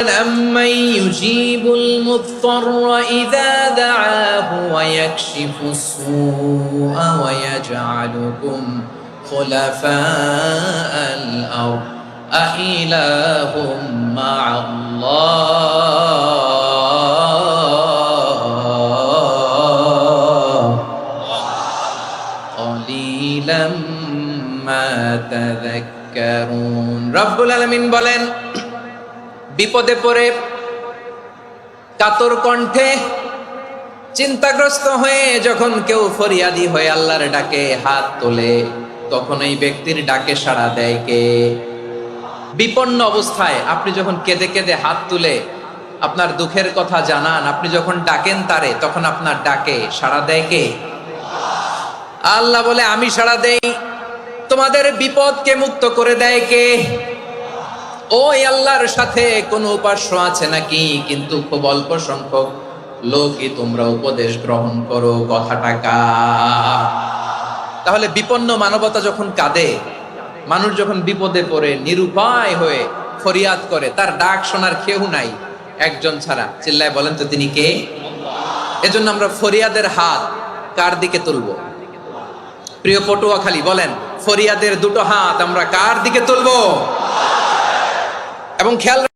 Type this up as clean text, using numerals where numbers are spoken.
أَمَّن يُجِيبُ الْمُضْطَرَّ إِذَا دَعَاهُ وَيَكْشِفُ السُّوءَ وَيَجْعَلُكُمْ خُلَفَاءَ الْأَرْضِ أَإِلَٰهٌ مَّعَ اللَّهِ قَلِيلًا مَّا تَذَكَّرُونَ রব্বুল আলামিন বলেন, বিপদে পড়ে কাতর কণ্ঠে চিন্তাগ্রস্ত হয়ে যখন কেউ ফরিয়াদি হয়ে আল্লাহর ডাকে হাত তোলে, তখন এই ব্যক্তির ডাকে সাড়া দেয় কে? বিপন্ন অবস্থায় আপনি যখন কেঁদে কেঁদে হাত তুলে আপনার দুঃখের কথা জানান, আপনি যখন ডাকেন তারে, তখন আপনার ডাকে সাড়া দেয় কে? আল্লাহ বলে, আমি সাড়া দেই। তোমাদের বিপদকে মুক্ত করে দেয় কে? ওই আল্লাহর সাথে কোন উপাস্য আছে নাকি? কিন্তু খুব অল্প সংখ্যক লোকই তোমরা উপদেশ গ্রহণ করো। কথাটা কার? তাহলে বিপন্ন মানবতা যখন কাঁদে, মানুষ যখন বিপদে পড়ে নিরুপায় হয়ে ফরিয়াদ করে, তার ডাক শোনার কেউ নাই একজন ছাড়া। চিল্লায় বলেন তো তিনি কে? এজন্য আমরা ফরিয়াদের হাত কার দিকে তুলবো? প্রিয় পটুয়াখালী, বলেন ফরিয়াদের দুটো হাত আমরা কার দিকে তুলবো? এবং খেয়াল